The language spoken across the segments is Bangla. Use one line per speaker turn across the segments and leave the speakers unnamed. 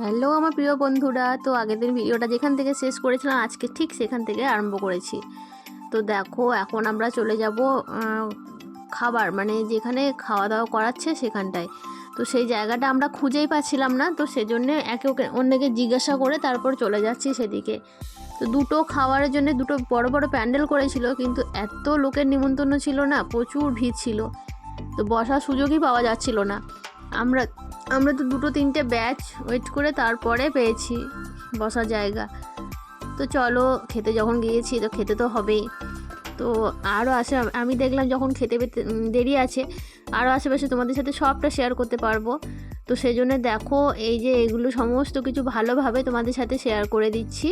হ্যালো আমার প্রিয় বন্ধুরা, তো আগের দিন ভিডিওটা যেখান থেকে শেষ করেছিলাম আজকে ঠিক সেখান থেকে আরম্ভ করেছি। তো দেখো এখন আমরা চলে যাব খাবার মানে যেখানে খাওয়া দাওয়া করাচ্ছে সেখানটায়। তো সেই জায়গাটা আমরা খুঁজেই পাচ্ছিলাম না, তো সেজন্য একে অন্যকে জিজ্ঞাসা করে তারপর চলে যাচ্ছি সেদিকে। তো দুটো খাবারের জন্য দুটো বড় বড় প্যান্ডেল করেছিল, কিন্তু এত লোকের নিমন্ত্রণ ছিল না, প্রচুর ভিড় ছিল, তো বসার সুযোগই পাওয়া যাচ্ছিল না। আমরা আমরা তো দুটো তিনটে ব্যাচ ওয়েট করে তারপরে পেয়েছি বসার জায়গা। তো চলো খেতে যখন গিয়েছি তো খেতে তো হবেই। তো আরও আমি দেখলাম যখন খেতে পেতে দেরি আছে, আরও আশেপাশে তোমাদের সাথে সবটা শেয়ার করতে পারবো। তো সেই জন্য দেখো এই যে এগুলো সমস্ত কিছু ভালোভাবে তোমাদের সাথে শেয়ার করে দিচ্ছি।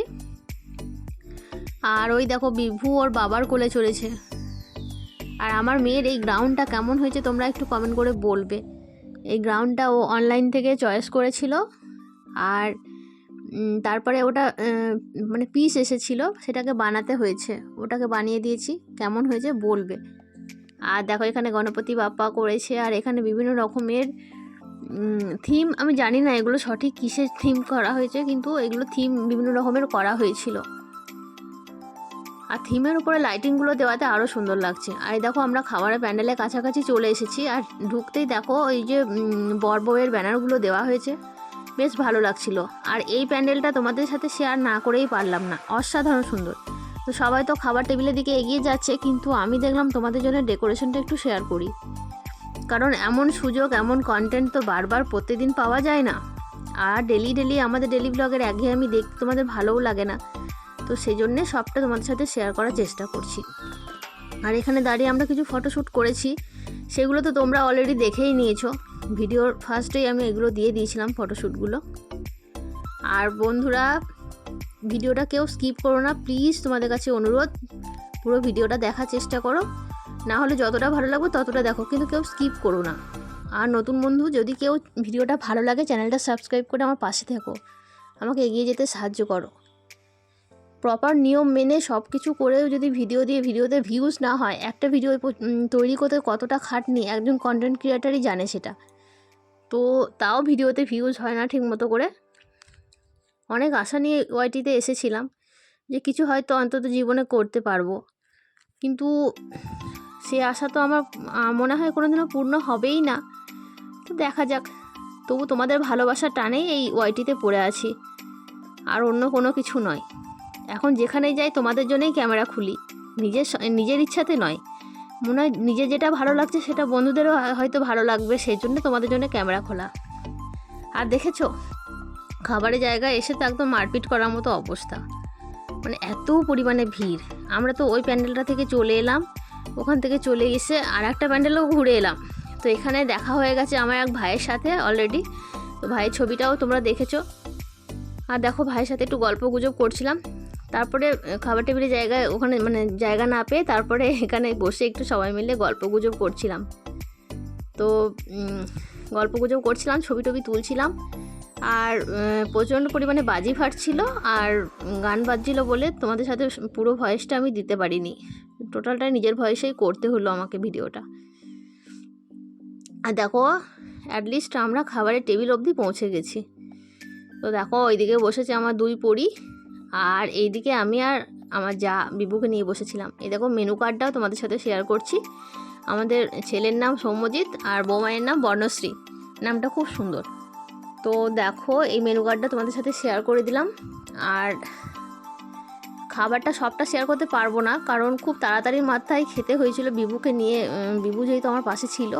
আর ওই দেখো বিভু ওর বাবার কোলে চলেছে। আর আমার মেয়ের এই গ্রাউন্ডটা কেমন হয়েছে তোমরা একটু কমেন্ট করে বলবে। এই গ্রাউন্ডটা ও অনলাইন থেকে চয়েস করেছিল, আর তারপরে ওটা মানে পিস এসেছিল, সেটাকে বানাতে হয়েছে, ওটাকে বানিয়ে দিয়েছি। কেমন হয়েছে বলবে। আর দেখো এখানে গণপতি বাপ্পা করেছে, আর এখানে বিভিন্ন রকমের থিম, আমি জানি না এগুলো সঠিক কিসের থিম করা হয়েছে, কিন্তু এগুলো থিম বিভিন্ন রকমের করা হয়েছিল। আর থিমের উপরে লাইটিংগুলো দেওয়াতে আরও সুন্দর লাগছে। আর দেখো আমরা খাবারের প্যান্ডেলের কাছাকাছি চলে এসেছি, আর ঢুকতেই দেখো এই যে বর বউয়ের ব্যানারগুলো দেওয়া হয়েছে, বেশ ভালো লাগছিল। আর এই প্যান্ডেলটা তোমাদের সাথে শেয়ার না করেই পারলাম না, অসাধারণ সুন্দর। তো সবাই তো খাবার টেবিলের দিকে এগিয়ে যাচ্ছে, কিন্তু আমি দেখলাম তোমাদের জন্য ডেকোরেশনটা একটু শেয়ার করি, কারণ এমন সুযোগ এমন কন্টেন্ট তো বারবার প্রত্যেকদিন পাওয়া যায় না। আর ডেলি আমাদের ডেলি ব্লগের একঘেয়েমি দেখতে তোমাদের ভালোও লাগে না, তো সেই জন্যে সবটা তোমাদের সাথে শেয়ার করার চেষ্টা করছি। আর এখানে দাঁড়িয়ে আমরা কিছু ফটোশ্যুট করেছি, সেগুলো তো তোমরা অলরেডি দেখেই নিয়েছো, ভিডিওর ফার্স্টেই আমি এগুলো দিয়ে দিয়েছিলাম ফটোশ্যুটগুলো। আর বন্ধুরা ভিডিওটা কেউ স্কিপ করো না প্লিজ, তোমাদের কাছে অনুরোধ, পুরো ভিডিওটা দেখার চেষ্টা করো, না হলে যতটা ভালো লাগবে ততটা দেখো, কিন্তু কেউ স্কিপ করো না। আর নতুন বন্ধু যদি কেউ ভিডিওটা ভালো লাগে চ্যানেলটা সাবস্ক্রাইব করে আমার পাশে থেকো, আমাকে এগিয়ে যেতে সাহায্য করো। প্রপার নিয়ম মেনে সব কিছু করেও যদি ভিডিওতে ভিউজ না হয়, একটা ভিডিও তৈরি করতে কতটা খাটনি একজন কন্টেন্ট ক্রিয়েটারই জানে সেটা। তো তাও ভিডিওতে ভিউজ হয় না ঠিক মতো করে। অনেক আশা নিয়ে ওয়াইটিতে এসেছিলাম যে কিছু হয়তো অন্তত জীবনে করতে পারবো, কিন্তু সে আশা তো আমার মনে হয় কোনোদিনও পূর্ণ হবেই না। তো দেখা যাক, তবু তোমাদের ভালোবাসার টানেই এই ওয়াইটিতে পড়ে আছি, আর অন্য কোনো কিছু নয়। এখন যেখানেই যাই তোমাদের জন্যই ক্যামেরা খুলি, নিজের ইচ্ছাতে নয়। মনে হয় নিজে যেটা ভালো লাগছে সেটা বন্ধুদেরও হয়তো ভালো লাগবে, সেই জন্য তোমাদের জন্য ক্যামেরা খোলা। আর দেখেছো খাবারের জায়গায় এসে তো একদম মারপিট করার মতো অবস্থা, মানে এত পরিমাণে ভিড়। আমরা তো ওই প্যান্ডেলটা থেকে চলে এলাম, ওখান থেকে চলে এসে আর একটা প্যান্ডেলও ঘুরে এলাম। তো এখানে দেখা হয়ে গেছে আমার এক ভাইয়ের সাথে অলরেডি, তো ভাইয়ের ছবিটাও তোমরা দেখেছো। আর দেখো ভাইয়ের সাথে একটু গল্প গুজব করছিলাম, তারপরে খাবার টেবিলের জায়গায় ওখানে মানে জায়গা না পেয়ে তারপরে এখানে বসে একটু সবাই মিলে গল্প গুজব করছিলাম। তো গল্প গুজব করছিলাম, ছবি টবি তুলছিলাম, আর প্রচণ্ড পরিমাণে বাজি ফাটছিল আর গান বাজছিল বলে তোমাদের সাথে পুরো ভয়েসটা আমি দিতে পারিনি, টোটালটা নিজের ভয়েসেই করতে হলো আমাকে ভিডিওটা। আর দেখো অ্যাটলিস্ট আমরা খাবারের টেবিল অবধি পৌঁছে গেছি। তো দেখো ওইদিকে বসেছে আমার দুই পরী, আর এইদিকে আমি আর আমার যা বিভুকে নিয়ে বসেছিলাম। এই দেখো মেনু কার্ডটাও তোমাদের সাথে শেয়ার করছি। আমাদের ছেলের নাম সৌম্যজিৎ আর বৌমায়ের নাম বর্ণশ্রী, নামটা খুব সুন্দর। তো দেখো এই মেনু কার্ডটা তোমাদের সাথে শেয়ার করে দিলাম। আর খাবারটা সবটা শেয়ার করতে পারবো না, কারণ খুব তাড়াতাড়ির মাথায় খেতে হয়েছিল বিভুকে নিয়ে, বিভু যেহেতু আমার পাশে ছিল,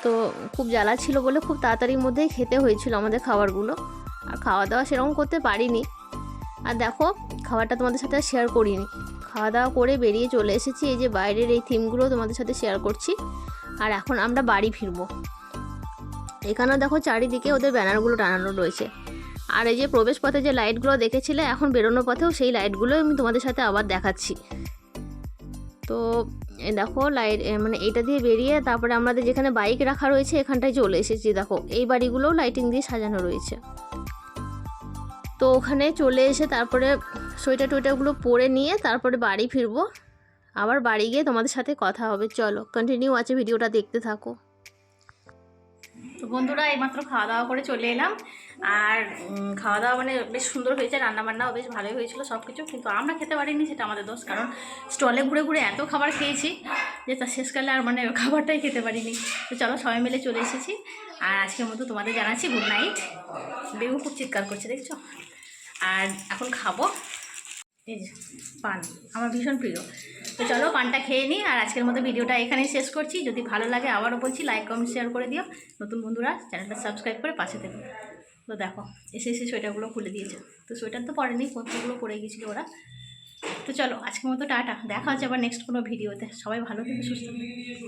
তো খুব জ্বালা ছিল বলে খুব তাড়াতাড়ির মধ্যেই খেতে হয়েছিল আমাদের খাবারগুলো, আর খাওয়া দাওয়া সেরকম করতে পারিনি। আর দেখো খাবারটা তোমাদের সাথে শেয়ার করিনি, খাওয়া দাওয়া করে বেরিয়ে চলে এসেছি। এই যে বাইরের এই থিমগুলো তোমাদের সাথে শেয়ার করছি। আর এখন আমরা বাড়ি ফিরবো। এখানেও দেখো চারিদিকে ওদের ব্যানারগুলো টানানো রয়েছে, আর এই যে প্রবেশ পথে যে লাইটগুলো দেখেছিলে, এখন বেরোনোর পথেও সেই লাইটগুলো আমি তোমাদের সাথে আবার দেখাচ্ছি। তো দেখো লাইট মানে এইটা দিয়ে বেরিয়ে তারপরে আমাদের যেখানে বাইক রাখা রয়েছে এখানটায় চলে এসেছি। দেখো এই বাড়িগুলোও লাইটিং দিয়ে সাজানো রয়েছে। তো ওখানে চলে এসে তারপরে সোয়েটার টোয়েটারগুলো পরে নিয়ে তারপরে বাড়ি ফিরবো। আবার বাড়ি গিয়ে তোমাদের সাথে কথা হবে, চলো কন্টিনিউ আছে ভিডিওটা দেখতে থাকো। তো বন্ধুরা এইমাত্র খাওয়া দাওয়া করে চলে এলাম। আর খাওয়া দাওয়া মানে বেশ সুন্দর হয়েছে, রান্নাবান্নাও বেশ ভালোই হয়েছিল সব কিছু, কিন্তু আমরা খেতে পারিনি, সেটা আমাদের দোষ। কারণ স্টলে ঘুরে ঘুরে এত খাবার খেয়েছি যে তার শেষকালে আর মানে খাবারটাই খেতে পারিনি। তো চলো সবাই মিলে চলে এসেছি। আর আজকের মতো তোমাদের জানাচ্ছি গুড নাইট। বেউ খুব চিৎকার করছে দেখছো। আর এখন খাবো এই যে পান, আমার ভীষণ প্রিয়। তো চলো পানটা খেয়ে নিই। আর আজকের মতো ভিডিওটা এখানেই শেষ করছি। যদি ভালো লাগে আবারও বলছি লাইক কমেন্ট শেয়ার করে দিও। নতুন বন্ধুরা চ্যানেলটা সাবস্ক্রাইব করে পাশে থেকো। তো দেখো এসে সোয়েটারগুলো খুলে দিয়েছে। তো সোয়েটার তো পরেনি, পত্রগুলো পরে গেছিলো ওরা। তো চলো আজকের মতো টাটা, দেখা হচ্ছে আবার নেক্সট কোনো ভিডিওতে। সবাই ভালো থেকে সুস্থ থাকো।